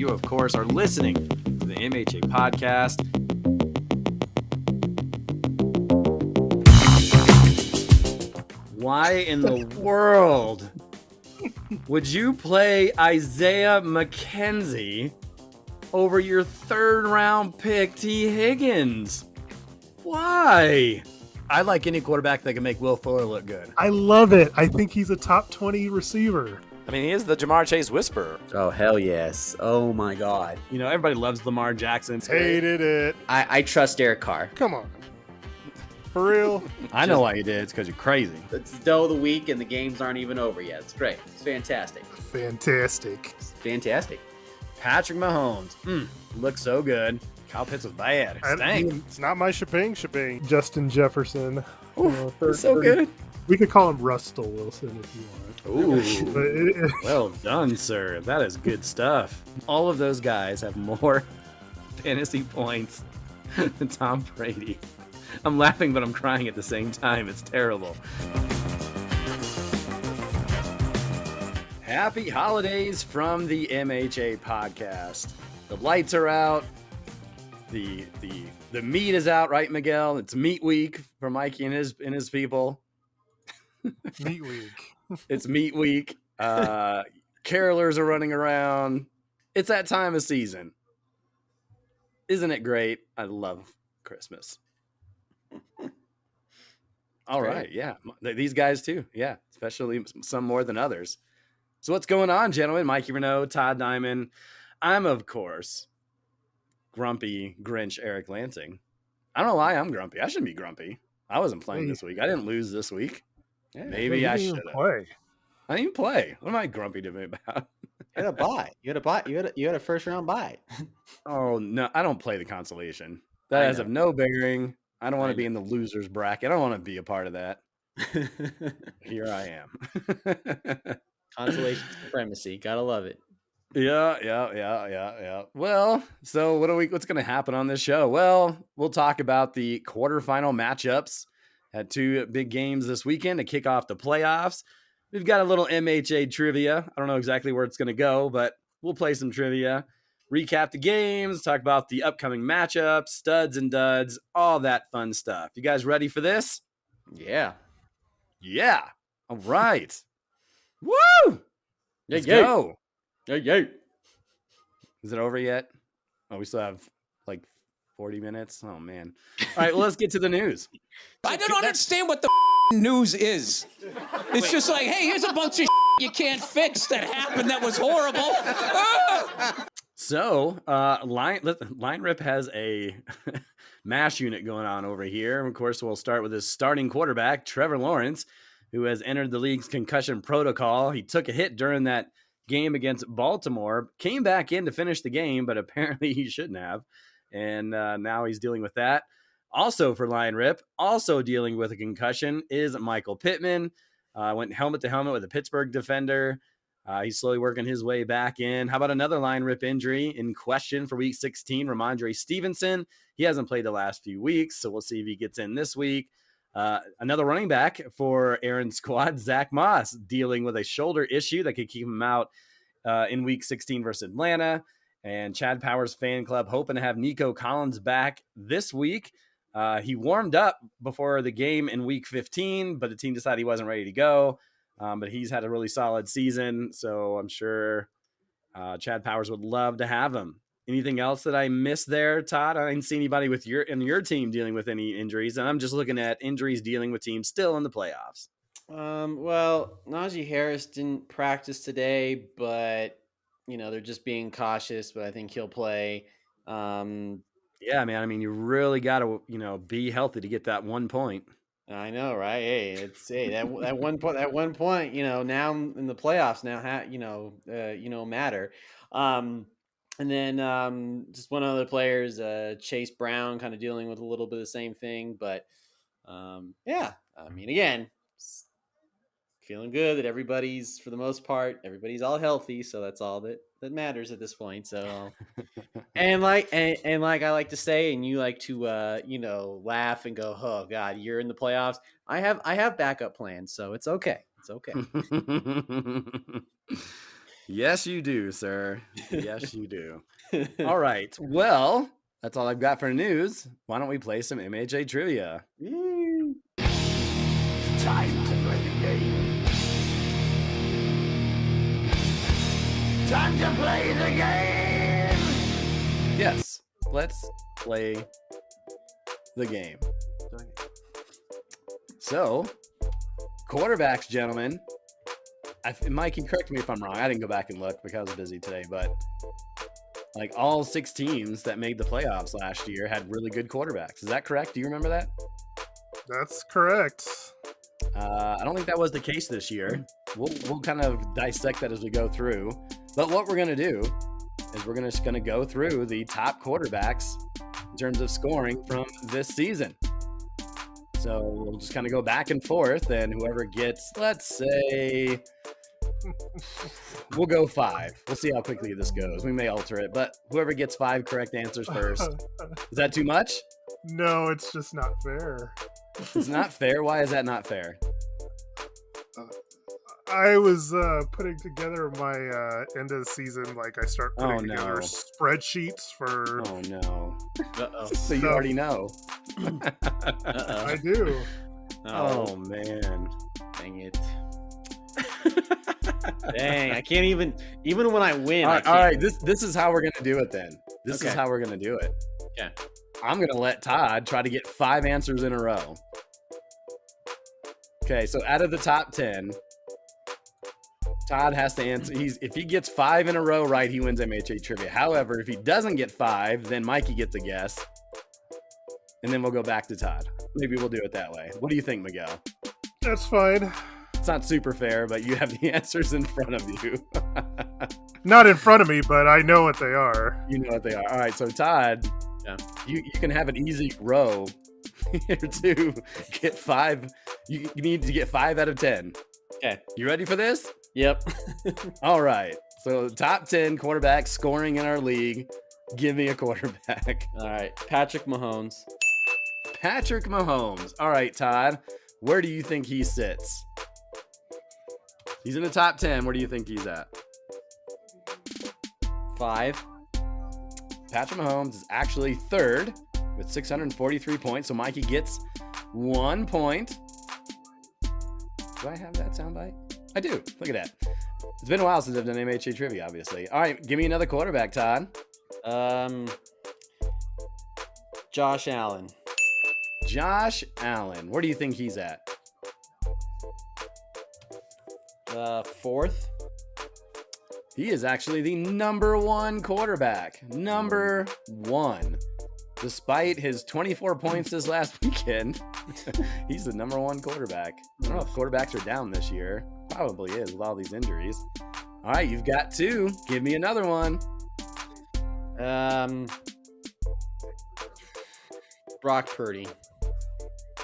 You, of course, are listening to the MHA podcast. Why in the world would you play Isaiah McKenzie over your third-round pick, T. Higgins? Why? I like any quarterback that can make Will Fuller look good. I love it. I think he's a top 20 receiver. I mean, he is the Jamar Chase whisperer. Oh, hell yes. Oh, my God. You know, everybody loves Lamar Jackson. Hated it. I trust Derek Carr. Come on. For real? I know why you did. It's because you're crazy. It's the dough of the week, and the games aren't even over yet. It's great. It's fantastic. Fantastic. It's fantastic. Patrick Mahomes. Looks so good. Kyle Pitts was bad. Stank. It's not my shebang. Justin Jefferson. So good. We could call him Russell Wilson if you want. Ooh. Well done, sir. That is good stuff. All of those guys have more fantasy points than Tom Brady. I'm laughing, but I'm crying at the same time. It's terrible. Happy holidays from the MHA podcast. The lights are out. The meat is out, right, Miguel? It's meat week for Mikey and his people. Meat week. It's meat week. Carolers are running around. It's that time of season. Isn't it great? I love Christmas. All right, yeah. These guys too. Yeah, especially some more than others. So what's going on, gentlemen? Mikey Renaud, Todd Diamond. I'm, of course, grumpy Grinch Eric Lansing. I don't know why I'm grumpy. I shouldn't be grumpy. I wasn't playing this week. I didn't lose this week. Yeah, maybe I should have. I didn't even play. What am I grumpy to me about? You had a bye. You had a first round bye. Oh no, I don't play the consolation. That has of no bearing. I don't want to be in the losers bracket. I don't want to be a part of that. Here I am. Consolation supremacy. Gotta love it. Yeah. Well, so what's going to happen on this show? Well, we'll talk about the quarterfinal matchups. Had two big games this weekend to kick off the playoffs. We've got a little MHA trivia. I don't know exactly where it's going to go, but we'll play some trivia. Recap the games, talk about the upcoming matchups, studs and duds, all that fun stuff. You guys ready for this? Yeah. All right. Woo! Let's go. Yeah. Is it over yet? Oh, we still have like 40 minutes. Oh, man. All right, well, let's get to the news. I don't understand what the news is. It's just like, hey, here's a bunch of you can't fix that happened that was horrible. So, Line Rip has a MASH unit going on over here. And of course, we'll start with his starting quarterback, Trevor Lawrence, who has entered the league's concussion protocol. He took a hit during that game against Baltimore, came back in to finish the game, but apparently he shouldn't have. And now he's dealing with that. Also for Lion Rip, also dealing with a concussion is Michael Pittman. Went helmet to helmet with a Pittsburgh defender. He's slowly working his way back in. How about another Lion Rip injury in question for week 16, Ramondre Stevenson? He hasn't played the last few weeks, so we'll see if he gets in this week. Another running back for Aaron's squad, Zach Moss, dealing with a shoulder issue that could keep him out in week 16 versus Atlanta. And Chad Powers fan club hoping to have Nico Collins back this week. He warmed up before the game in week 15, but the team decided he wasn't ready to go. But he's had a really solid season, so I'm sure Chad Powers would love to have him. Anything else that I missed there, Todd? I didn't see anybody with your team dealing with any injuries, and I'm just looking at injuries dealing with teams still in the playoffs. Well, Najee Harris didn't practice today, but they're just being cautious. But I think he'll play. Yeah, man. I mean, you really got to be healthy to get that 1 point. I know, right? Hey, that 1 point. That 1 point. Now in the playoffs now, matter. And then just one other player is Chase Brown, kind of dealing with a little bit of the same thing. But yeah, I mean, again, feeling good that everybody's, for the most part, everybody's all healthy. So that's all that matters at this point. So, and like I like to say, and you like to, laugh and go, oh God, you're in the playoffs. I have backup plans, so it's okay. It's okay. Yes, you do, sir. Yes, you do. All right. Well, that's all I've got for news. Why don't we play some MHA trivia? Woo. Time to play the game. Time to play the game. Yes, let's play the game. So, quarterbacks, gentlemen. Mikey, correct me if I'm wrong. I didn't go back and look because I was busy today, but like all 6 teams that made the playoffs last year had really good quarterbacks. Is that correct? Do you remember that? That's correct. I don't think that was the case this year. We'll kind of dissect that as we go through. But what we're going to do is we're just going to go through the top quarterbacks in terms of scoring from this season. So we'll just kind of go back and forth, and whoever gets, let's say, we'll go 5. We'll see how quickly this goes. We may alter it, but whoever gets 5 correct answers first. Is that too much? No, it's just not fair. It's not fair? Why is that not fair? I was putting together my end of the season, like I start putting together spreadsheets for. Oh no! Uh-oh. So you already know. Uh-oh. I do. Oh man! Dang it! Dang, I can't even when I win. All right. This is how we're gonna do it then. This is Okay. how we're gonna do it. Okay. I'm gonna let Todd try to get 5 answers in a row. Okay, so out of the top 10, Todd has to answer. If he gets 5 in a row right, he wins MHA trivia. However, if he doesn't get 5, then Mikey gets a guess, and then we'll go back to Todd. Maybe we'll do it that way. What do you think, Miguel? That's fine. It's not super fair, but you have the answers in front of you. Not in front of me, but I know what they are. You know what they are. All right, so Todd, Yeah. you can have an easy row here to get 5. You need to get 5 out of 10. Okay. You ready for this? Yep. All right. So top 10 quarterbacks scoring in our league. Give me a quarterback. All right. Patrick Mahomes. Patrick Mahomes. All right, Todd. Where do you think he sits? He's in the top 10. Where do you think he's at? 5. Patrick Mahomes is actually 3rd with 643 points. So Mikey gets 1 point. Do I have that soundbite? I do. Look at that. It's been a while since I've done MHA trivia, obviously. All right, give me another quarterback, Todd. Josh Allen. Josh Allen. Where do you think he's at? 4th. He is actually the number 1 quarterback. Number 1. Despite his 24 points this last weekend, he's the number 1 quarterback. I don't know if quarterbacks are down this year. Probably is with all these injuries. All right, you've got 2. Give me another one. Brock Purdy.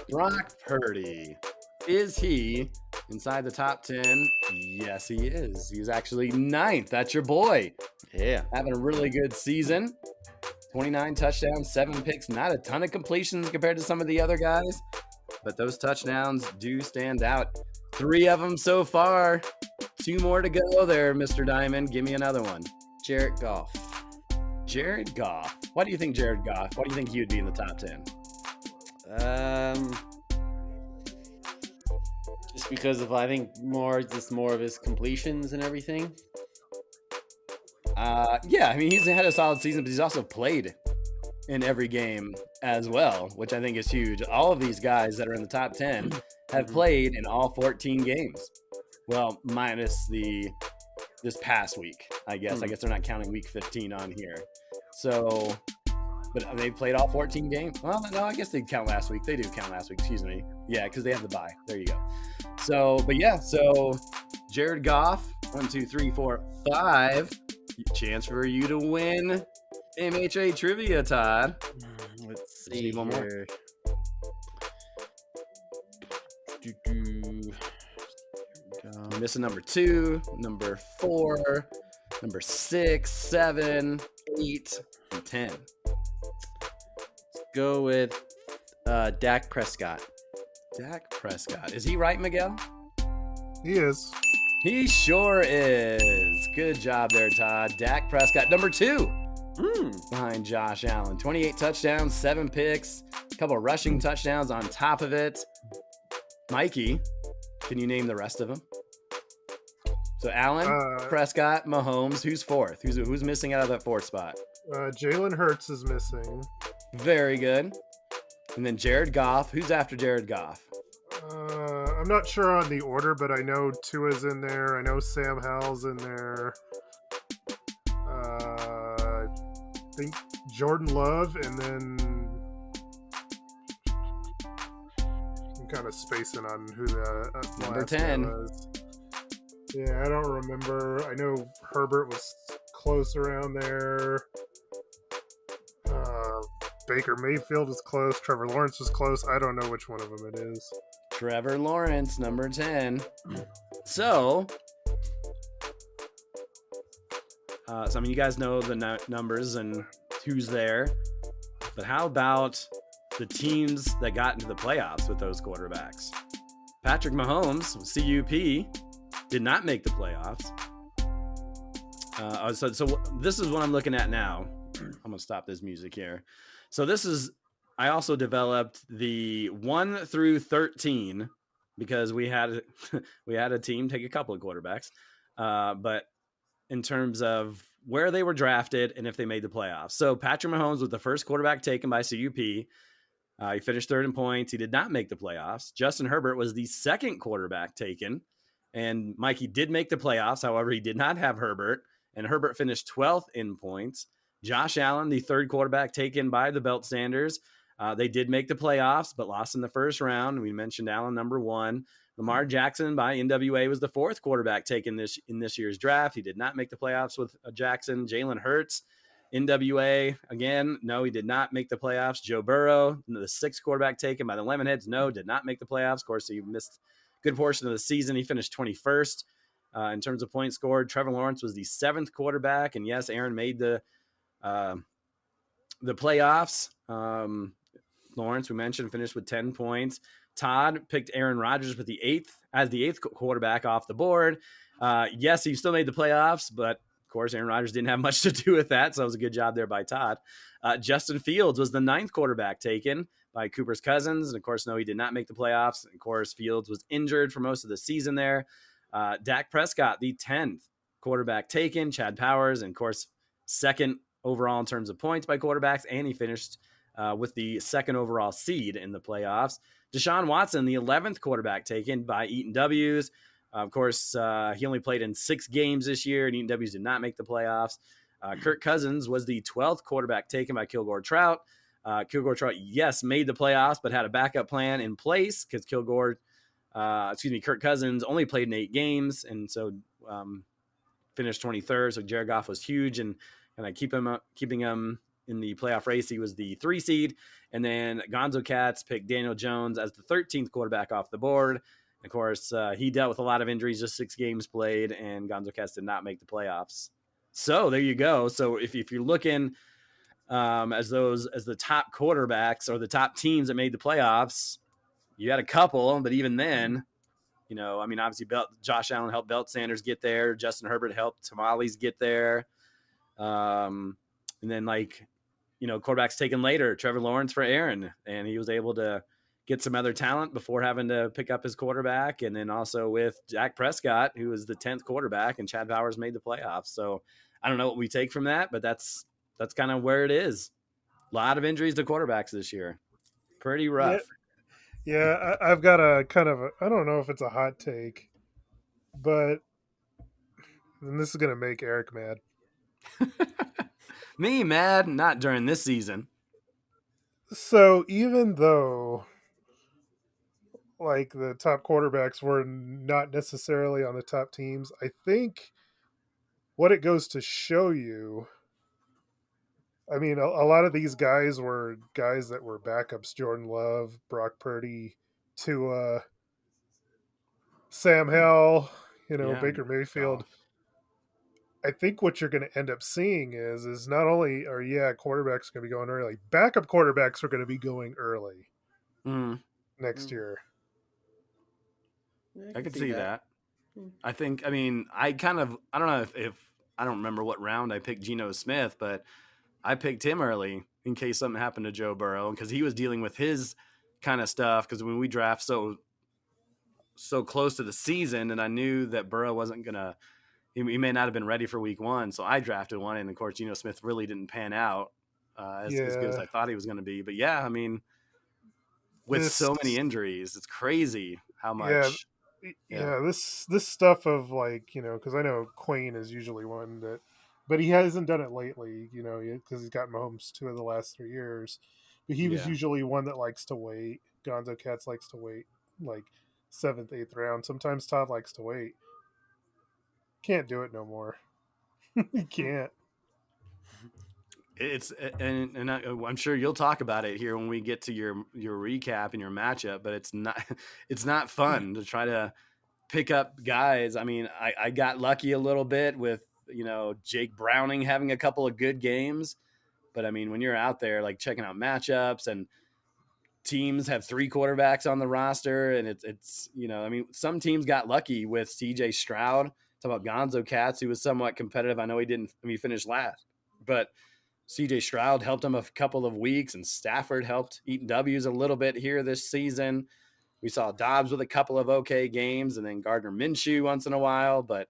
Brock Purdy. Is he inside the top 10? Yes, he is. He's actually 9th. That's your boy. Yeah. Having a really good season. 29 touchdowns, 7 picks. Not a ton of completions compared to some of the other guys, but those touchdowns do stand out. 3 of them so far. 2 more to go there, Mr. Diamond. Give me another one. Jared Goff. Jared Goff. Why do you think Jared Goff? Why do you think he would be in the top 10? Just because of, I think, more of his completions and everything. Yeah, I mean, he's had a solid season, but he's also played in every game as well, which I think is huge. All of these guys that are in the top 10 have played in all 14 games. Well, minus this past week, I guess. I guess they're not counting week 15 on here. So, but they played all 14 games. Well, no, I guess they count last week. They do count last week, excuse me. Yeah, because they have the bye. There you go. So, but yeah, so Jared Goff, 1, 2, 3, 4, 5. Chance for you to win MHA trivia, Todd. Let's Just see need one more. here. You're missing number 2, number 4, number 6, 7, 8, and 10. Go with Dak Prescott. Dak Prescott. Is he right, Miguel? He is. He sure is. Good job there, Todd. Dak Prescott, number 2 behind Josh Allen. 28 touchdowns, 7 picks, a couple of rushing touchdowns on top of it. Mikey, can you name the rest of them? So Allen, Prescott, Mahomes. Who's 4th? Who's missing out of that 4th spot? Jalen Hurts is missing. Very good. And then Jared Goff. Who's after Jared Goff? I'm not sure on the order, but I know Tua's in there. I know Sam Howell's in there. I think Jordan Love, and then I'm kind of spacing on who the number last 10 guy was. Yeah, I don't remember. I know Herbert was close around there. Baker Mayfield was close. Trevor Lawrence was close. I don't know which one of them it is. Trevor Lawrence, number 10. So I mean, you guys know the numbers and who's there. But how about the teams that got into the playoffs with those quarterbacks? Patrick Mahomes, CUP, did not make the playoffs. So this is what I'm looking at now. I'm going to stop this music here. So I also developed the 1 through 13 because we had a team take a couple of quarterbacks. But in terms of where they were drafted and if they made the playoffs. So Patrick Mahomes was the first quarterback taken by CUP. He finished 3rd in points. He did not make the playoffs. Justin Herbert was the 2nd quarterback taken. And Mikey did make the playoffs. However, he did not have Herbert. And Herbert finished 12th in points. Josh Allen, the 3rd quarterback taken by the Belt Sanders. They did make the playoffs, but lost in the first round. We mentioned Allen, number 1. Lamar Jackson by NWA was the 4th quarterback taken in this year's draft. He did not make the playoffs with Jackson. Jalen Hurts, NWA, again, no, he did not make the playoffs. Joe Burrow, the 6th quarterback taken by the Lemonheads, no, did not make the playoffs. Of course, he missed a good portion of the season. He finished 21st in terms of points scored. Trevor Lawrence was the 7th quarterback, and yes, Aaron made the playoffs. Lawrence, we mentioned, finished with 10 points. Todd picked Aaron Rodgers with the 8th quarterback off the board. Yes, he still made the playoffs, but of course, Aaron Rodgers didn't have much to do with that, so it was a good job there by Todd. Justin Fields was the 9th quarterback taken by Cooper's Cousins, and of course, no, he did not make the playoffs. And of course, Fields was injured for most of the season there. Dak Prescott, the 10th quarterback taken. Chad Powers, and of course, 2nd overall in terms of points by quarterbacks, and he finished with the 2nd overall seed in the playoffs. Deshaun Watson, the 11th quarterback taken by Eaton W's. Of course, he only played in 6 games this year, and Eaton W's did not make the playoffs. Kirk Cousins was the 12th quarterback taken by Kilgore Trout. Kilgore Trout, yes, made the playoffs, but had a backup plan in place because Kirk Cousins only played in 8 games, and so finished 23rd. So Jared Goff was huge, and keeping him in the playoff race. He was the 3 seed. And then Gonzo Cats picked Daniel Jones as the 13th quarterback off the board. Of course, he dealt with a lot of injuries, just 6 games played, and Gonzo Cats did not make the playoffs. So there you go. So if you're looking as the top quarterbacks or the top teams that made the playoffs, you had a couple, but even then, obviously Josh Allen helped Belt Sanders get there. Justin Herbert helped Tamales get there. And then quarterbacks taken later, Trevor Lawrence for Aaron, and he was able to get some other talent before having to pick up his quarterback. And then also with Dak Prescott, who was the 10th quarterback, and Chad Powers made the playoffs. So I don't know what we take from that, but that's kind of where it is. A lot of injuries to quarterbacks this year. Pretty rough. Yeah, I've got a kind of I don't know if it's a hot take, but and this is going to make Eric mad. Me mad? Not during this season. So even though the top quarterbacks were not necessarily on the top teams, I think what it goes to show you, I mean, a lot of these guys were guys that were backups: Jordan Love, Brock Purdy, Tua, Sam Howell, Baker Mayfield. I think what you're going to end up seeing is not only quarterbacks going to be going early, backup quarterbacks are going to be going early next year. I could see that. I think, I mean, I don't know if I don't remember what round I picked Geno Smith, but I picked him early in case something happened to Joe Burrow because he was dealing with his kind of stuff. Because when we draft so close to the season, and I knew that Burrow wasn't gonna, he may not have been ready for week one, so I drafted one, and of course, Geno Smith really didn't pan out as good as Yeah, I thought he was going to be. But yeah, I mean, with this so many injuries, it's crazy how yeah much. Yeah, yeah this stuff of like, because I know Quayne is usually one that, but he hasn't done it lately, because he's gotten Mahomes 2 of the last 3 years. But he was yeah. usually one that likes to wait. Gonzo Cats likes to wait, like 7th, 8th round. Sometimes Todd likes to wait. Can't do it no more. He can't. It's and I'm sure you'll talk about it here when we get to your recap and your matchup. But it's not it's not fun to try to pick up guys. I mean, I got lucky a little bit with Jake Browning having a couple of good games, but I mean when you're out there like checking out matchups and teams have 3 quarterbacks on the roster, and it's I mean some teams got lucky with C.J. Stroud. Talk about Gonzo Cats, who was somewhat competitive. I know he didn't. I mean, he finished last, but C.J. Stroud helped him a couple of weeks, and Stafford helped Eaton W's a little bit here this season. We saw Dobbs with a couple of okay games, and then Gardner Minshew once in a while. But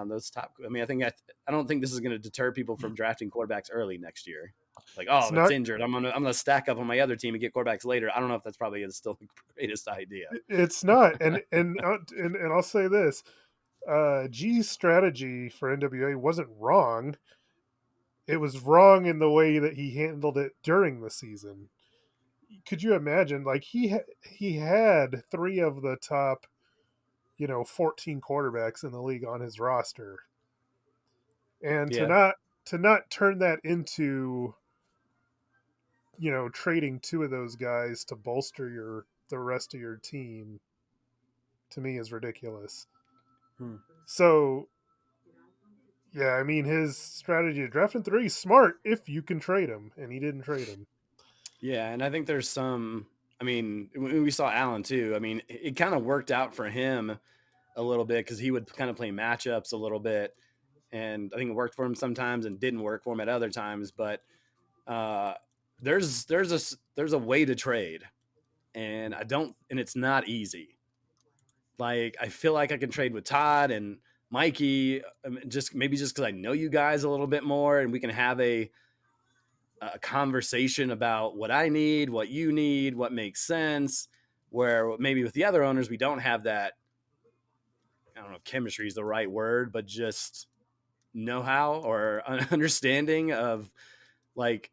those top, I mean, I don't think this is going to deter people from drafting quarterbacks early next year. Like, It's oh, if it's not. injured, I'm gonna stack up on my other team and get quarterbacks later. I don't know if that's probably still the greatest idea. It's not. And I'll say this: G's strategy for NWA wasn't wrong. It was wrong in the way that he handled it during the season. Could you imagine? Like he had 3 of the top 14 quarterbacks in the league on his roster, and to Yeah, not turn that into trading 2 of those guys to bolster the rest of your team, to me is ridiculous. Hmm. So yeah, I mean his strategy of drafting 3 is smart if you can trade him, and he didn't trade him. yeah, and I think there's some. I mean, we saw Allen too. I mean, it kind of worked out for him a little bit because he would kind of play matchups a little bit, and I think it worked for him sometimes and didn't work for him at other times. But uh, there's a way to trade, and it's not easy. Like I feel like I can trade with Todd and Mikey, just because I know you guys a little bit more, and we can have a conversation about what I need, what you need, what makes sense. Where maybe with the other owners, we don't have that. I don't know if chemistry is the right word, but just know-how or understanding of like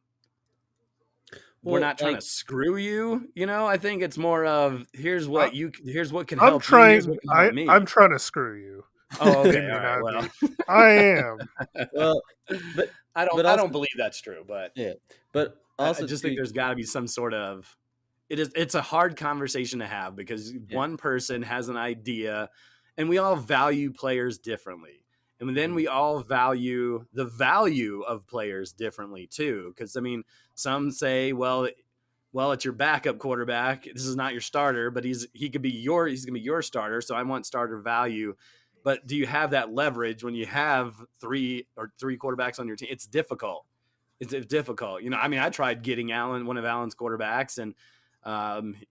we're Well, not trying to like, screw you. I think it's more of here's I, what can I'm help you, here's trying. what can help I'm me. trying to screw you. Oh, They okay, may all right. not Well, be. I am. well, but I also, don't believe that's true, but yeah, but I also just think too, there's got to be some sort of it's a hard conversation to have because yeah. one person has an idea and we all value players differently. And then Mhm. we all value the value of players differently too. Because I mean, some say, well, it's your backup quarterback. This is not your starter, but he's gonna be your starter. So I want starter value. But do you have that leverage when you have three quarterbacks on your team? It's difficult. It's difficult. I mean, I tried getting one of Allen's quarterbacks, and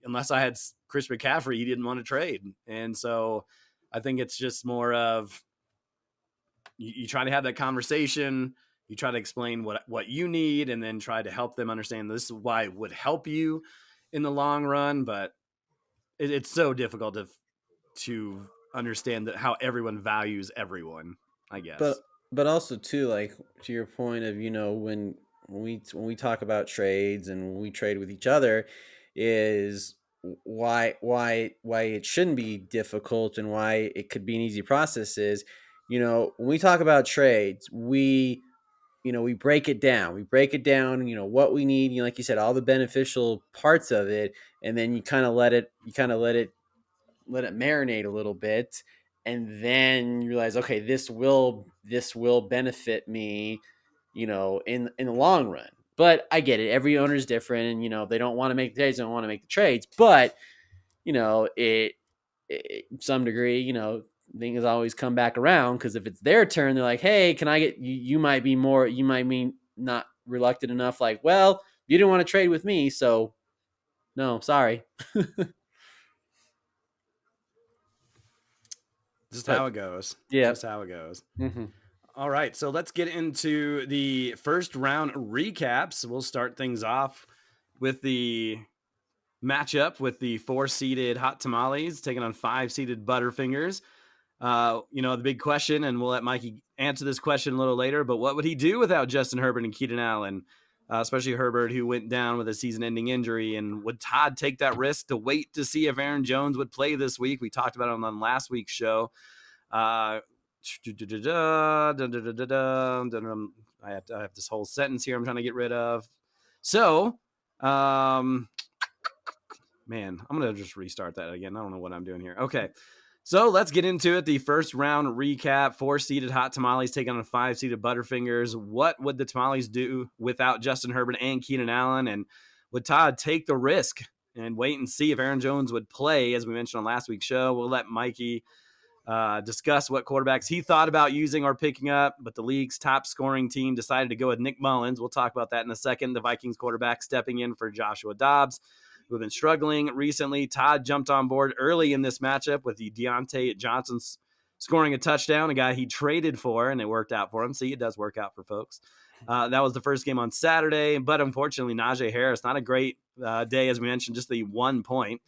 unless I had Chris McCaffrey, he didn't want to trade. And so I think it's just more of you try to have that conversation. You try to explain what you need, and then try to help them understand this is why it would help you in the long run. But it's so difficult to understand how everyone values everyone, I but guess. but also too, like, to your point of when we talk about trades and when we trade with each other, is why it shouldn't be difficult and why it could be an easy process is, when we talk about trades, we break it down. We break it down, what we need, like you said, all the beneficial parts of it, and then you kind of let it marinate a little bit, and then you realize, okay, this will benefit me, in the long run. But I get it. Every owner is different, and they don't want to make the trades, don't want to make the trades. But it some degree, things always come back around, because if it's their turn, they're like, hey, can I get you? You might be not reluctant enough. Like, well, you didn't want to trade with me, so no, sorry. Just But how it goes. yeah. Just how it goes. Mm-hmm. All right, so let's get into the first round recaps. We'll start things off with the matchup with the 4-seeded Hot Tamales taking on 5-seeded Butterfingers. The big question, and we'll let Mikey answer this question a little later, but what would he do without Justin Herbert and Keenan Allen, especially Herbert, who went down with a season-ending injury? And would Todd take that risk to wait to see if Aaron Jones would play this week? We talked about it on last week's show. I have this whole sentence here I'm trying to get rid of. So, man, I'm going to just restart that again. I don't know what I'm doing here. Okay. So let's get into it. The first round recap: 4-seeded Hot Tamales taking on 5-seeded Butterfingers. What would the Tamales do without Justin Herbert and Keenan Allen? And would Todd take the risk and wait and see if Aaron Jones would play? As we mentioned on last week's show, we'll let Mikey discuss what quarterbacks he thought about using or picking up, but the league's top scoring team decided to go with Nick Mullins. We'll talk about that in a second. The Vikings quarterback stepping in for Joshua Dobbs, who have been struggling recently. Todd jumped on board early in this matchup with the Deontay Johnson scoring a touchdown, a guy he traded for, and it worked out for him. See, it does work out for folks. That was the first game on Saturday, but unfortunately, Najee Harris, not a great day, as we mentioned, just the 1 point.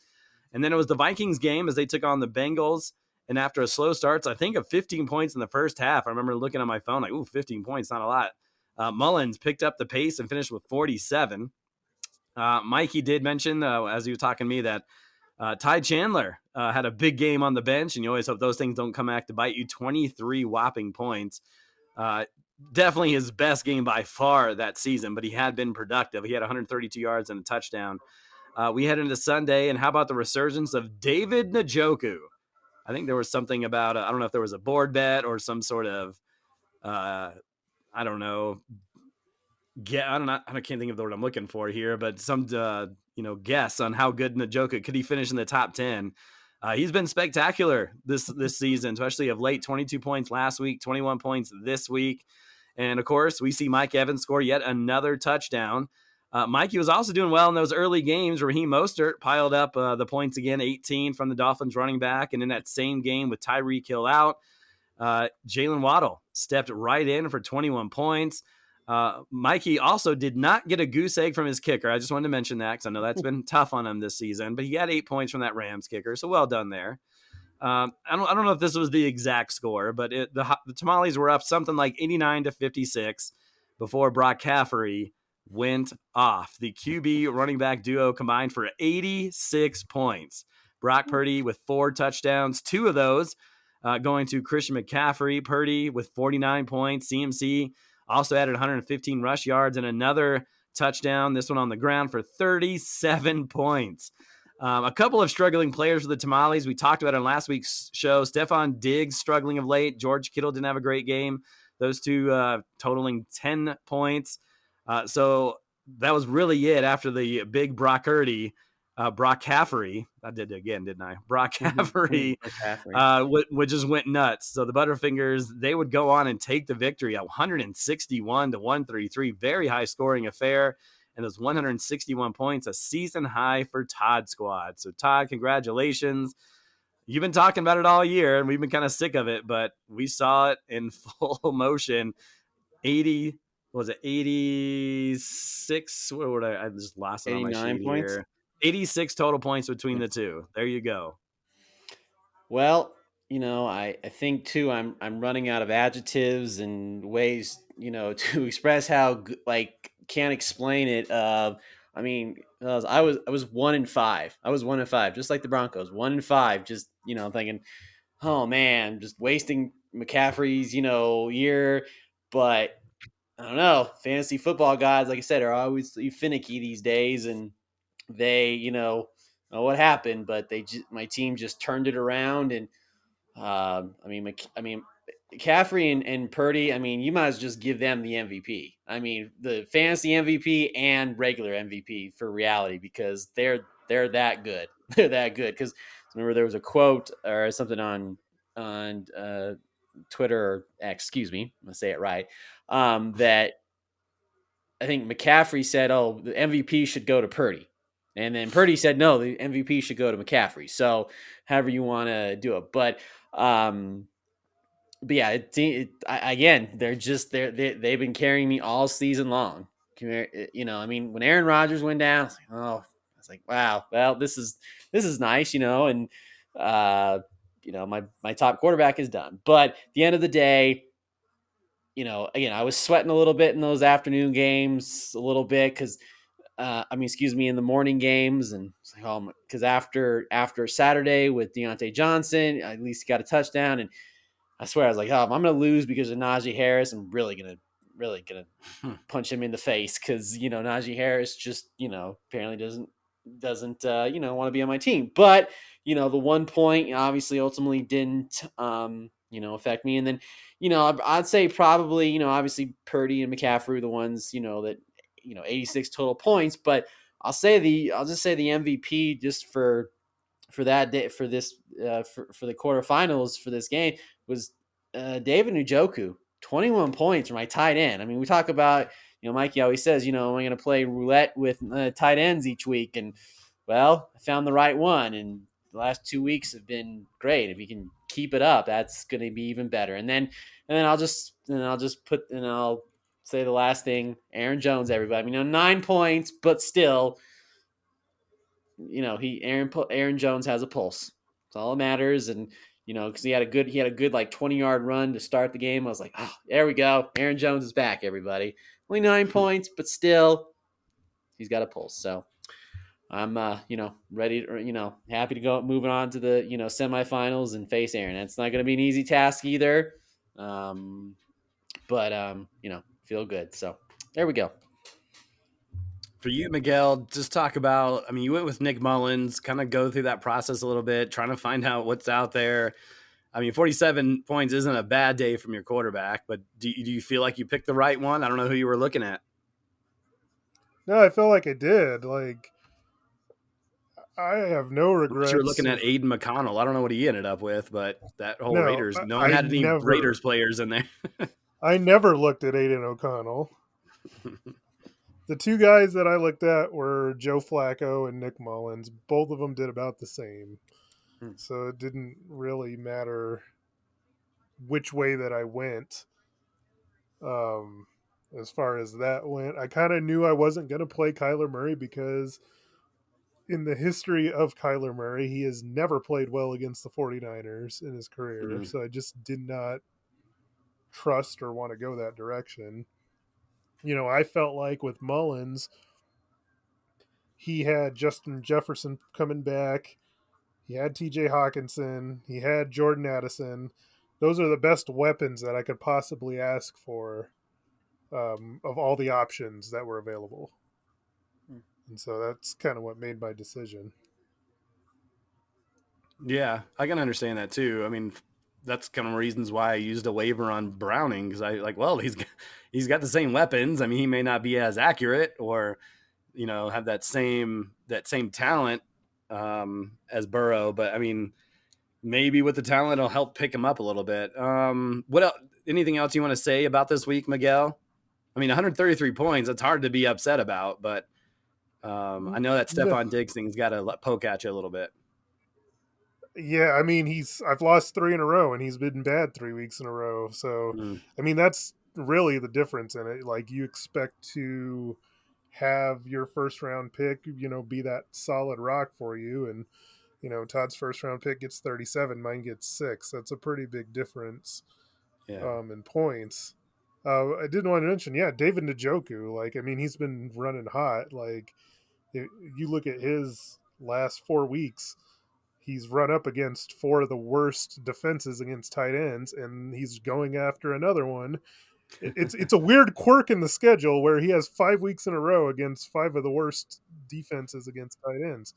And then it was the Vikings game as they took on the Bengals. And after a slow start, I think of 15 points in the first half. I remember looking at my phone like, 15 points, not a lot. Mullins picked up the pace and finished with 47. Mikey did mention, as he was talking to me, that Ty Chandler had a big game on the bench, and you always hope those things don't come back to bite you. 23 whopping points. Definitely his best game by far that season, but he had been productive. He had 132 yards and a touchdown. We head into Sunday, and how about the resurgence of David Njoku? I think there was something about, I don't know if there was a board bet or some sort of, I don't know. I can't think of the word I'm looking for here, but some, guess on how good Njoku could he finish in the top 10. He's been spectacular this season, especially of late. 22 points last week, 21 points this week. And of course, we see Mike Evans score yet another touchdown. Mikey was also doing well in those early games. Raheem Mostert piled up the points again, 18 from the Dolphins running back. And in that same game with Tyreek Hill out, Jalen Waddle stepped right in for 21 points. Mikey also did not get a goose egg from his kicker. I just wanted to mention that because I know that's been tough on him this season. But he got 8 points from that Rams kicker, so well done there. I don't know if this was the exact score, but the Tamales were up something like 89-56 before Brock Caffery went off. The QB running back duo combined for 86 points. Brock Purdy with 4 touchdowns, 2 of those going to Christian McCaffrey. Purdy with 49 points. CMC also added 115 rush yards and another touchdown, this one on the ground, for 37 points. A couple of struggling players for the Tamales. We talked about on last week's show. Stephon Diggs struggling of late. George Kittle didn't have a great game. Those two totaling 10 points. So that was really it after the big Brock Caffery. I did it again, didn't I? Brock Caffery would just went nuts. So the Butterfingers, they would go on and take the victory at 161-133. Very high scoring affair. And those 161 points, a season high for Todd squad. So Todd, congratulations. You've been talking about it all year, and we've been kind of sick of it, but we saw it in full motion. 86? What would I just lost it on my sheet points. here. 86 total points between the two. There you go. Well, I think too, I'm running out of adjectives and ways, to express how can't explain it. I was 1-5. I was 1-5, just like the Broncos, 1-5. Just thinking, oh man, just wasting McCaffrey's year. But I don't know. Fantasy football guys, like I said, are always finicky these days, and they what happened, but my team just turned it around. And McCaffrey and Purdy, you might as well just give them the MVP. The fantasy MVP and regular MVP for reality, because they're that good. They're that good. Because remember, there was a quote or something on on Twitter or X, excuse me, I'm gonna say it right. That I think McCaffrey said, "Oh, the MVP should go to Purdy," and then Purdy said, "No, the MVP should go to McCaffrey." So, however you want to do it, um, but yeah, again, they've been carrying me all season long. I mean, when Aaron Rodgers went down, I was like, wow, well, this is nice, and my top quarterback is done. But at the end of the day, again, I was sweating a little bit in those afternoon games, a little bit because excuse me, in the morning games, and it's like, oh, because after Saturday with Deontay Johnson, at least he got a touchdown, and I swear I was like, oh, if I'm gonna lose because of Najee Harris, I'm really gonna punch him in the face because Najee Harris just apparently doesn't want to be on my team. But the 1 point obviously ultimately didn't affect me. And then I'd say probably obviously Purdy and McCaffrey were the ones that 86 total points. But I'll just say the MVP just for that day for this for the quarterfinals for this game was David Njoku. 21 points for my tight end. I mean, we talk about Mikey always says I'm going to play roulette with tight ends each week, and well, I found the right one, and the last 2 weeks have been great. If you can keep it up, that's going to be even better. And then I'll say the last thing, Aaron Jones, everybody. 9 points, but still Aaron Jones has a pulse. It's all that matters. And because he had a good like 20-yard run to start the game. I was like, oh, there we go. Aaron Jones is back, everybody. Only 9 points, but still, he's got a pulse. So I'm ready, happy to go moving on to the semifinals and face Aaron. It's not going to be an easy task either. But feel good. So there we go. For you, Miguel, just talk about, you went with Nick Mullins, kind of go through that process a little bit, trying to find out what's out there. 47 points isn't a bad day from your quarterback, but do you feel like you picked the right one? I don't know who you were looking at. No, I felt like I did. Like, I have no regrets. You were looking at Aiden McConnell. I don't know what he ended up with, but that whole No, Raiders, no one had any Raiders players in there. I never looked at Aiden O'Connell. The two guys that I looked at were Joe Flacco and Nick Mullins. Both of them did about the same. So it didn't really matter which way that I went. As far as that went, I kind of knew I wasn't going to play Kyler Murray because in the history of Kyler Murray, he has never played well against the 49ers in his career. Mm-hmm. So I just did not trust or want to go that direction. I felt like with Mullins, he had Justin Jefferson coming back. He had TJ Hawkinson. He had Jordan Addison. Those are the best weapons that I could possibly ask for of all the options that were available. And so that's kind of what made my decision. Yeah, I can understand that too. That's kind of reasons why I used a waiver on Browning, because he's got the same weapons. He may not be as accurate or have that same talent as Burrow, but maybe with the talent it'll help pick him up a little bit. What else? Anything else you want to say about this week, Miguel? 133 points. It's hard to be upset about, but I know that Stephon Diggs thing's got to poke at you a little bit. Yeah, I've lost 3 in a row, and he's been bad 3 weeks in a row. So, that's really the difference in it. Like, you expect to have your first round pick, be that solid rock for you, and Todd's first round pick gets 37, mine gets 6. That's a pretty big difference, in points. I did want to mention, David Njoku. He's been running hot. Like, if you look at his last 4 weeks. He's run up against 4 of the worst defenses against tight ends, and he's going after another one. It's a weird quirk in the schedule where he has 5 weeks in a row against 5 of the worst defenses against tight ends.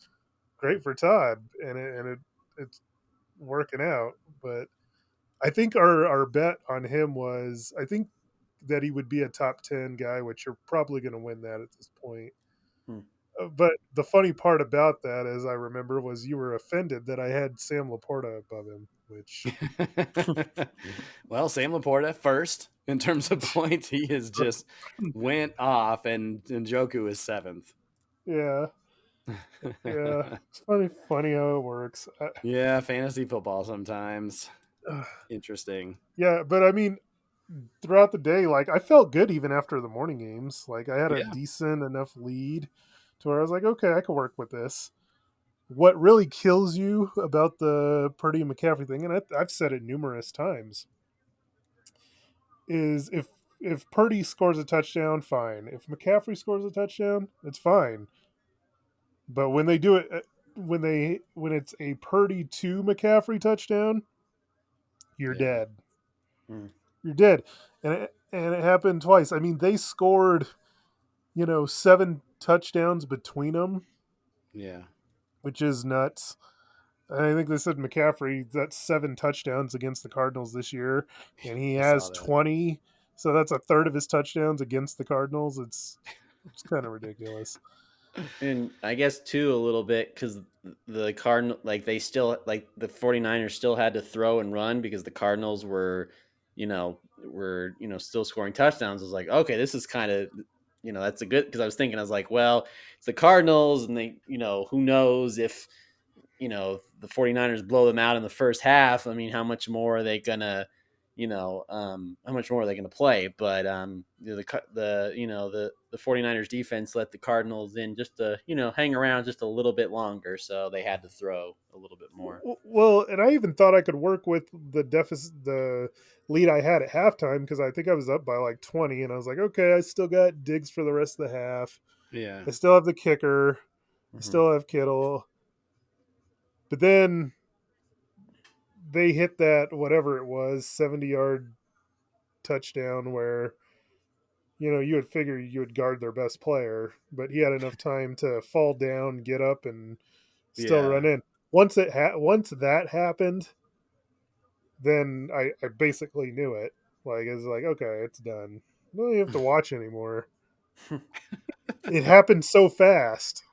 Great for Todd, and it's working out. But I think our bet on him was, I think that he would be a top 10 guy, which you're probably going to win that at this point. But the funny part about that, as I remember, was you were offended that I had Sam Laporta above him. which Well, Sam Laporta first in terms of points. He has just went off, and Njoku is 7th. yeah, yeah. It's funny how it works. Yeah, fantasy football sometimes. Interesting. Yeah, but I mean, throughout the day, like I felt good even after the morning games. Like I had a Yeah. decent enough lead to where I was like, okay, I can work with this. What really kills you about the Purdy and McCaffrey thing, and I've said it numerous times, is if Purdy scores a touchdown, fine. If McCaffrey scores a touchdown, it's fine. But when they do it, when it's a Purdy to McCaffrey touchdown, you're Yeah. dead. Hmm. You're dead, and it happened twice. I mean, they scored 7 touchdowns between them, Yeah. which is nuts. I think they said McCaffrey, that's 7 touchdowns against the Cardinals this year, and he I saw has that. 20. So that's a third of his touchdowns against the Cardinals. It's kind of ridiculous. And I guess too a little bit because the Cardinal like they still like the 49ers still had to throw and run because the Cardinals were still scoring touchdowns. I was like, okay, this is kind of that's a good because I was thinking I was like, well, it's the Cardinals and they who knows if the 49ers blow them out in the first half. I mean, how much more are they gonna how much more are they going to play? But the 49ers defense let the Cardinals in just to hang around just a little bit longer, so they had to throw a little bit more. Well, and I even thought I could work with the lead I had at halftime because I think I was up by like 20, and I was like, okay, I still got Diggs for the rest of the half. Yeah. I still have the kicker. I Mhm. still have Kittle. But then they hit that whatever it was 70-yard touchdown where you would figure you would guard their best player, but he had enough time to fall down, get up, and still Yeah. run in. Once that happened, then I basically knew it. Like it's like okay, it's done. You don't have to watch anymore. It happened so fast.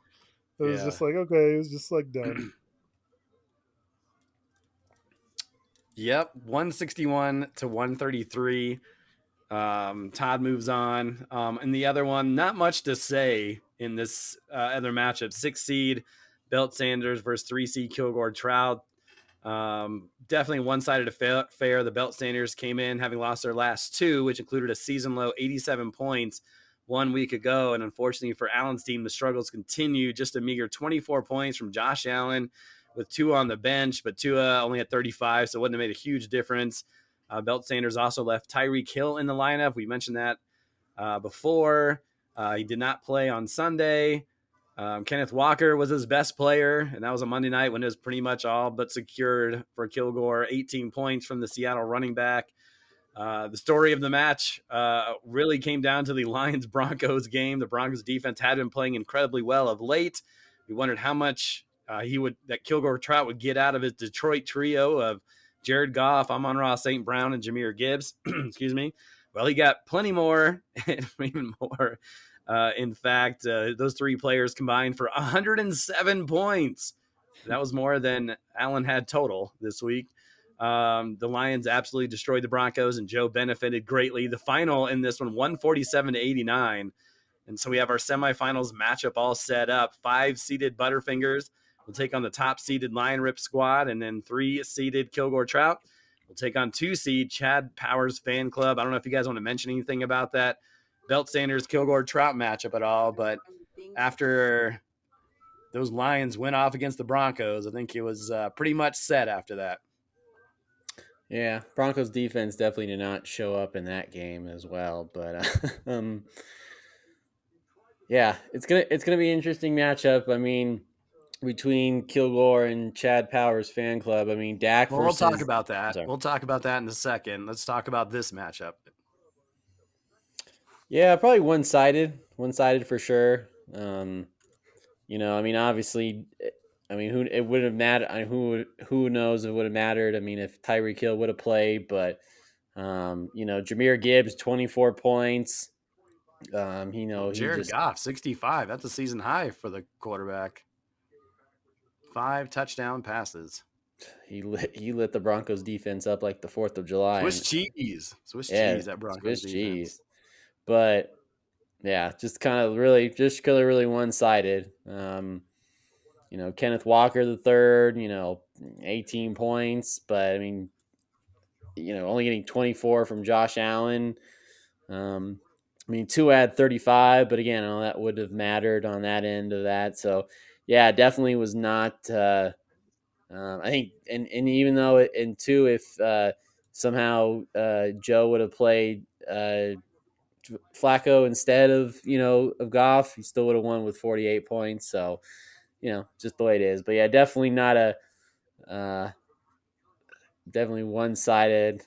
It was Yeah. just like okay, it was just like done. Yep. 161 to 133. Todd moves on. And the other one, not much to say in this other matchup. 6 seed Belt Sanders versus 3 seed Kilgore Trout. Definitely one-sided affair. The Belt Sanders came in having lost their last 2, which included a season low 87 points 1 week ago. And unfortunately for Allen's team, the struggles continue. Just a meager 24 points from Josh Allen with Tua on the bench, but Tua only had 35, so it wouldn't have made a huge difference. Belt Sanders also left Tyreek Hill in the lineup. We mentioned that before. He did not play on Sunday. Kenneth Walker was his best player, and that was a Monday night when it was pretty much all but secured for Kilgore. 18 points from the Seattle running back. The story of the match really came down to the Lions-Broncos game. The Broncos defense had been playing incredibly well of late. We wondered how much that Kilgore Trout would get out of his Detroit trio of Jared Goff, Amon-Ra St. Brown, and Jameer Gibbs. Excuse me. Well, he got plenty more and even more. In fact, those 3 players combined for 107 points. That was more than Allen had total this week. The Lions absolutely destroyed the Broncos, and Joe benefited greatly. The final in this one, 147 to 89. And so we have our semifinals matchup all set up. 5-seeded Butterfingers will take on the top-seeded Lion Rip squad, and then 3-seeded Kilgore Trout will take on 2-seed Chad Powers Fan Club. I don't know if you guys want to mention anything about that Belt Sanders Kilgore Trout matchup at all, but after those Lions went off against the Broncos, I think it was pretty much set after that. Yeah, Broncos defense definitely did not show up in that game as well, but yeah, it's gonna be an interesting matchup. I mean, between Kilgore and Chad Powers Fan Club. I mean, Dak Well, we'll talk versus. about I'm that. sorry. We'll talk about that in a second. Let's talk about this matchup. Yeah, probably one-sided for sure. I mean, obviously, I mean, who it would have mattered? Who knows if it would have mattered? I mean, if Tyreek Hill would have played, but Jameer Gibbs, 24 points. He Jared just Goff, 65. That's a season high for the quarterback. 5 touchdown passes. he lit the Broncos defense up like the 4th of July. Swiss And cheese. yeah, That Broncos Swiss defense. cheese. But yeah, just kind of really one-sided. Kenneth Walker the third, 18 points, but I mean, only getting 24 from Josh Allen. I mean, Tua had 35, but again, all that would have mattered on that end of that. So yeah, definitely was not. I think, and even though in two, if somehow Joe would have played Flacco instead of of Goff, he still would have won with 48 points. So just the way it is. But yeah, definitely not a definitely one-sided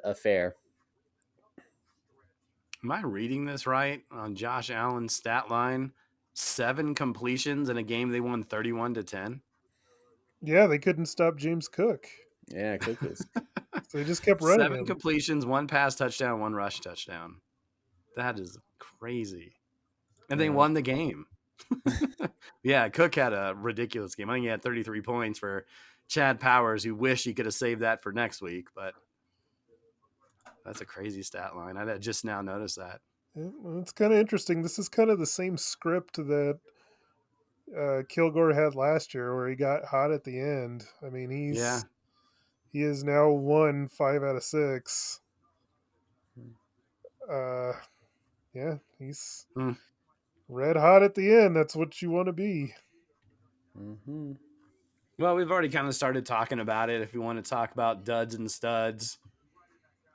affair. Am I reading this right on Josh Allen's stat line? 7 completions in a game they won 31-10. Yeah, they couldn't stop James Cook, Yeah, Cook was. so they just kept running 7 him. completions, 1 pass touchdown, 1 rush touchdown. That is crazy. And they won the game. Yeah, Cook had a ridiculous game. I think he had 33 points for Chad Powers, who wished he could have saved that for next week, but that's a crazy stat line. I just now noticed that. It's kind of interesting. This is kind of the same script that Kilgore had last year, where he got hot at the end. I mean, Yeah. he has now won 5 out of 6. Yeah, he's red hot at the end. That's what you want to be. Mm-hmm. Well, we've already kind of started talking about it. If we want to talk about duds and studs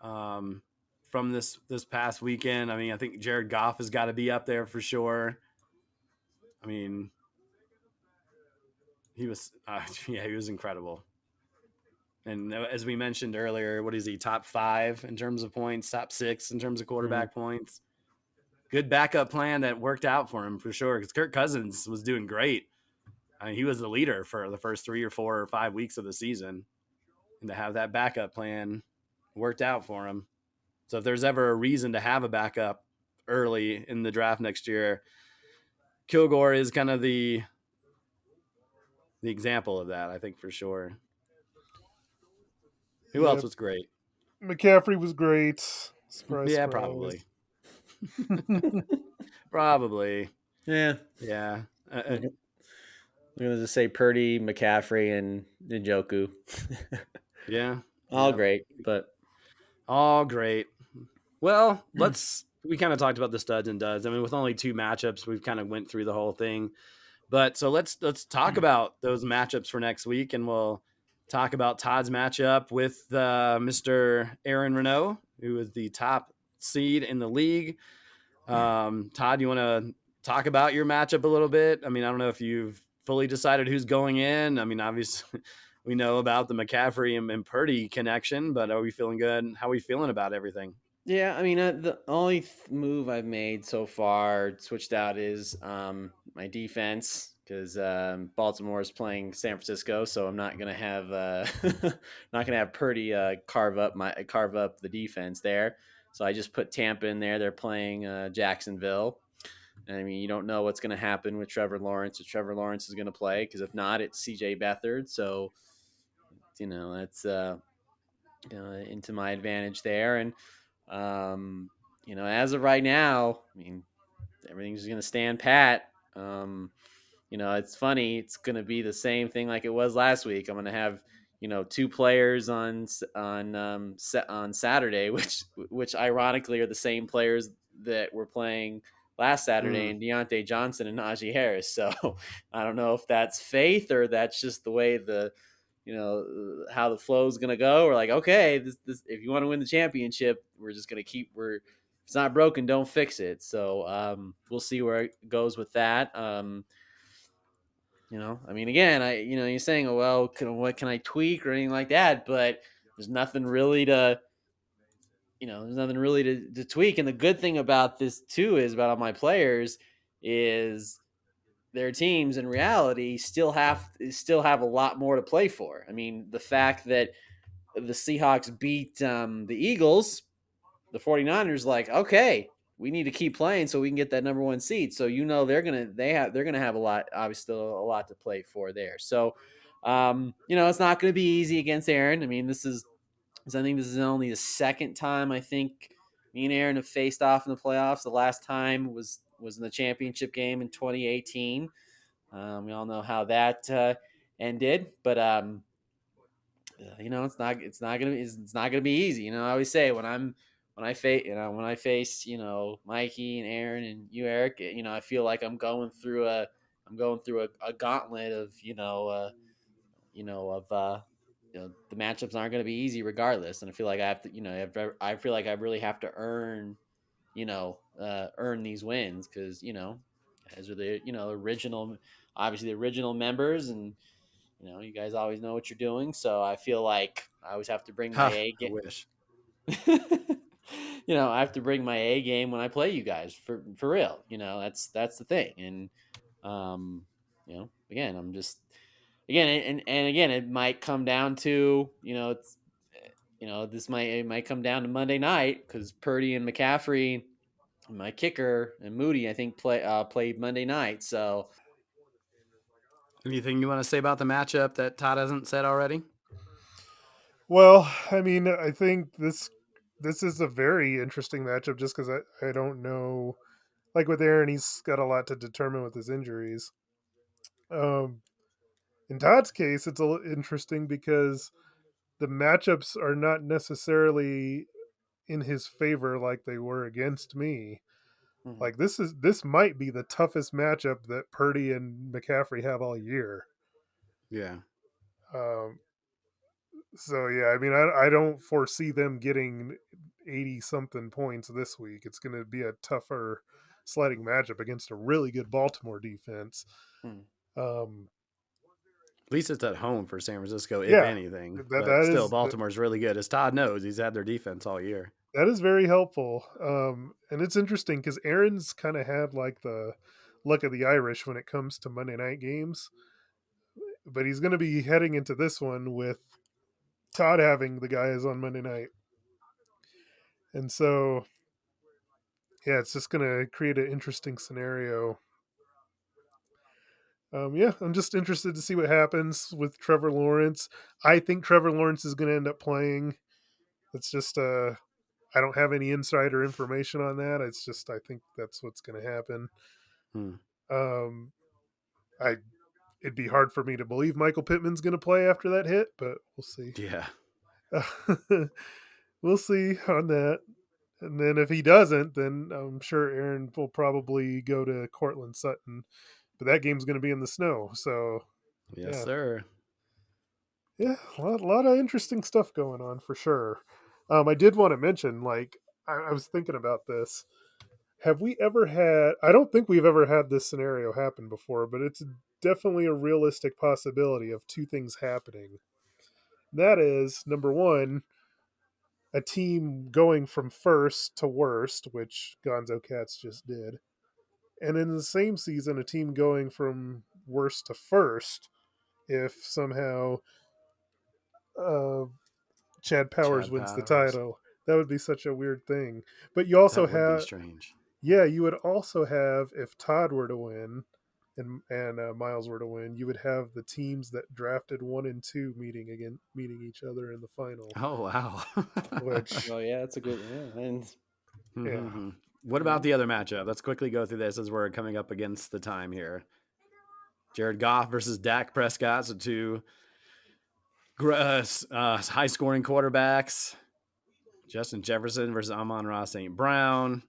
from this past weekend, I mean, I think Jared Goff has got to be up there for sure. I mean, he was he was incredible. And as we mentioned earlier, what is he, top 5 in terms of points, top 6 in terms of quarterback points? Good backup plan that worked out for him for sure, because Kirk Cousins was doing great. I mean, he was the leader for the first 3 or 4 or 5 weeks of the season. And to have that backup plan worked out for him. So if there's ever a reason to have a backup early in the draft next year, Kilgore is kind of the example of that, I think, for sure. Who else was great? McCaffrey was great. Surprise, Yeah, surprise. Probably. Yeah. Yeah. I'm gonna just say Purdy, McCaffrey, and Njoku. Yeah. All great, but all great. Well, we kind of talked about the studs and duds. I mean, with only 2 matchups, we've kind of went through the whole thing. But so let's talk about those matchups for next week, and we'll talk about Todd's matchup with Mr. Aaron Renault, who is the top seed in the league. Todd, you want to talk about your matchup a little bit? I mean, I don't know if you've fully decided who's going in. I mean, obviously, we know about the McCaffrey and Purdy connection, but are we feeling good? How are we feeling about everything? yeah, I mean, the only move I've made so far switched out is my defense, because Baltimore is playing San Francisco, so I'm not gonna have Purdy carve up the defense there. So I just put Tampa in there. They're playing Jacksonville. And I mean, you don't know what's going to happen with Trevor Lawrence, if Trevor Lawrence is going to play, because if not, it's CJ Beathard. So, that's into my advantage there. And, as of right now, I mean, everything's going to stand pat. It's funny. It's going to be the same thing like it was last week. I'm going to have, 2 players on Saturday, which ironically are the same players that were playing last Saturday, and Deontay Johnson and Najee Harris. So I don't know if that's faith or that's just the way how the flow is going to go. Or like, okay, this, if you want to win the championship, we're just going to if it's not broken, don't fix it. So we'll see where it goes with that. I mean, again, you're saying, oh, well, what can I tweak or anything like that? But there's nothing really to tweak. And the good thing about this too is about all my players is their teams in reality still have a lot more to play for. I mean, the fact that the Seahawks beat the Eagles, the 49ers, like, okay, we need to keep playing so we can get that number 1 seed. So they're gonna have a lot, obviously still a lot to play for there. So It's not going to be easy against Aaron. I mean, I think this is only the second time I think me and Aaron have faced off in the playoffs. The last time was in the championship game in 2018. We all know how that ended, but it's not gonna be easy. I always say when I face Mikey and Aaron and you, Eric, I feel like I'm going through a gauntlet of the matchups aren't going to be easy regardless, and I feel like I have to I feel like I really have to earn these wins because as are the original, obviously the original members, and you guys always know what you're doing. So I feel like I always have to bring my Ha, A I game. wish. I have to bring my A game when I play you guys for real. That's the thing, and again, I'm just again and again, it might come down to it's it might come down to Monday night because Purdy and McCaffrey, my kicker, and Moody, I think played Monday night. So Anything you want to say about the matchup that Todd hasn't said already? Well, I mean, I think this is a very interesting matchup just because I don't know. Like with Aaron, he's got a lot to determine with his injuries. Um, in Todd's case, it's a little interesting because the matchups are not necessarily in his favor like they were against me. mhm. Like this might be the toughest matchup that Purdy and McCaffrey have all year. Yeah. Um, so yeah, I mean, I don't foresee them getting 80 something points this week. It's going to be a tougher sledding matchup against a really good Baltimore defense. Hmm. Um, At least it's at home for San Francisco, if yeah, anything. that But that still, is Baltimore's really good. As Todd knows, he's had their defense all year. that is very helpful. And it's interesting because Aaron's kind of had like the luck of the Irish when it comes to Monday night games, but he's going to be heading into this one with Todd having the guys on Monday night, and so yeah, it's just going to create an interesting scenario. Yeah, I'm just interested to see what happens with Trevor Lawrence. I think Trevor Lawrence is going to end up playing. It's just I don't have any insider information on that. It's just I think that's what's going to happen. Hmm. Um, I it'd be hard for me to believe Michael Pittman's going to play after that hit, but we'll see. Yeah. We'll see on that. And then if he doesn't, then I'm sure Aaron will probably go to Cortland Sutton. But that game's going to be in the snow, so Yes, yeah. sir. Yeah, a lot of interesting stuff going on for sure. I did want to mention, like, I was thinking about this. Have we ever had? I don't think we've ever had this scenario happen before, but it's definitely a realistic possibility of two things happening. That is, number one, a team going from first to worst, which Gonzo Cats just did, and in the same season, a team going from worst to first. If somehow uh, Chad Powers Chad wins the Powers. title. That would be such a weird thing. But you That also would be have, strange. yeah, you would also have if Todd were to win and Miles were to win, you would have the teams that drafted 1 and 2 meeting each other in the final. Oh, wow. Which, Oh yeah, that's a good and yeah, What about the other matchup? Let's quickly go through this as we're coming up against the time here. Jared Goff versus Dak Prescott, so two high scoring quarterbacks. Justin Jefferson versus Amon-Ra St. Brown.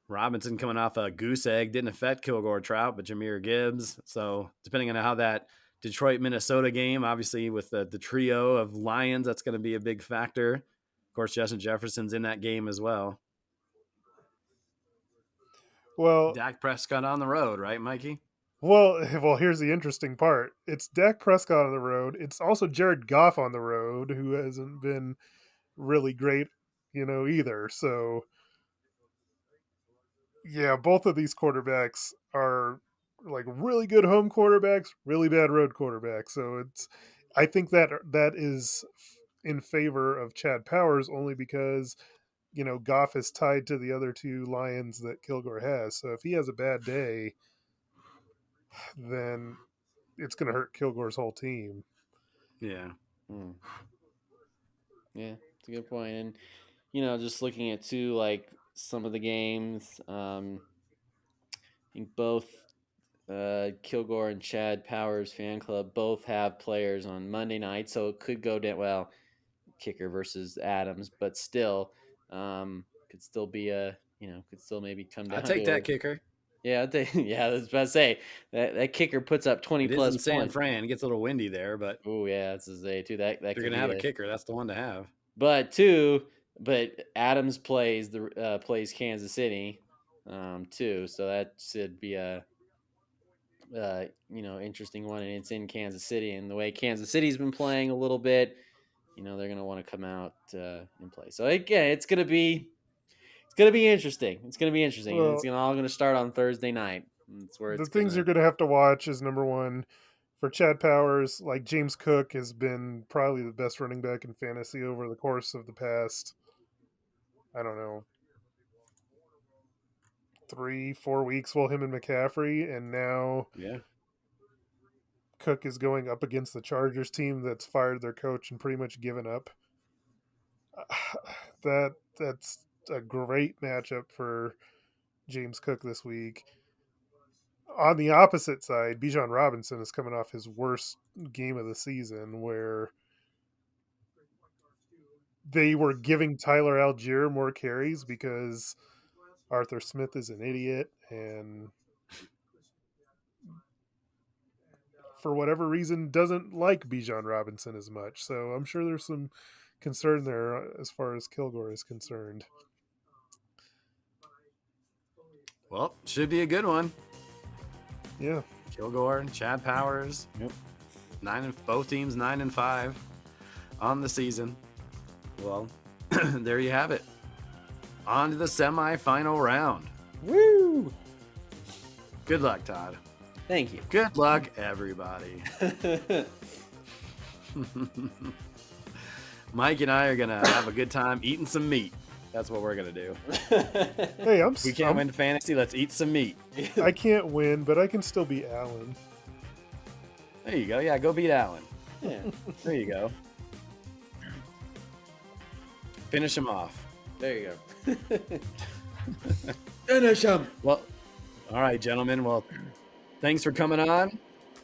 Robinson coming off a goose egg didn't affect Kilgore Trout, but Jahmyr Gibbs. So depending on how that Detroit Minnesota game, obviously with the trio of Lions, that's going to be a big factor. Of course, Justin Jefferson's in that game as well. well, Dak Prescott on the road, right, Mikey? well. Here's the interesting part. It's Dak Prescott on the road. It's also Jared Goff on the road, who hasn't been really great, either. So yeah, both of these quarterbacks are like really good home quarterbacks, really bad road quarterbacks. So I think that is in favor of Chad Powers only because Goff is tied to the other two Lions that Kilgore has. So if he has a bad day, then it's going to hurt Kilgore's whole team. Yeah. Yeah, it's a good point. And just looking at too, like some of the games, I think both Kilgore and Chad Powers fan club both have players on Monday night, so it could go down. Well, kicker versus Adams, but still, could still be could still maybe come down. I'll take to that kicker. Yeah, yeah, I was about to say that kicker puts up 20 It is plus in San points. Fran. It gets a little windy there, but Oh yeah, that's a say too. That if you're could gonna be have a kicker, that's the one to have. But Adams plays plays Kansas City, too. So that should be a interesting one, and it's in Kansas City. And the way Kansas City's been playing a little bit, they're gonna want to come out and play. So again, it's gonna be interesting. It's gonna be interesting, and it's Well, all gonna start on Thursday night. That's where the it's things you're going to have to watch is number one for Chad Powers. Like James Cook has been probably the best running back in fantasy over the course of the past, I don't know, 3-4 weeks. Well, him and McCaffrey, and now Yeah. Cook is going up against the Chargers team that's fired their coach and pretty much given up. That's a great matchup for James Cook this week. On the opposite side, Bijan Robinson is coming off his worst game of the season, where they were giving Tyler Algier more carries because Arthur Smith is an idiot, and for whatever reason doesn't like Bijan Robinson as much. So I'm sure there's some concern there as far as Kilgore is concerned. Well, should be a good one. Yeah. Kilgore, Chad Powers. Yep. Both teams 9-5 on the season. Well, there you have it. On to the semifinal round. Woo! Good luck, Todd. Thank you. Good luck, everybody. Mike and I are gonna have a good time eating some meat. That's what we're gonna do. Hey, We can't win fantasy. Let's eat some meat. I can't win, but I can still beat Allen. There you go. Yeah, go beat Allen. Yeah, There you go. Finish him off. there you go. Finish him. Well, all right, gentlemen. Well, thanks for coming on.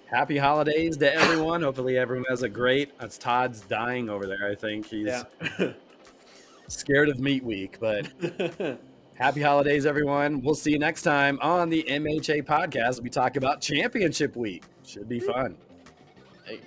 Happy holidays to everyone. Hopefully everyone has a great. That's Todd's dying over there. I think he's scared of meat week, but happy holidays, everyone. We'll see you next time on the MHA podcast. We talk about championship week. Should be fun. Hey.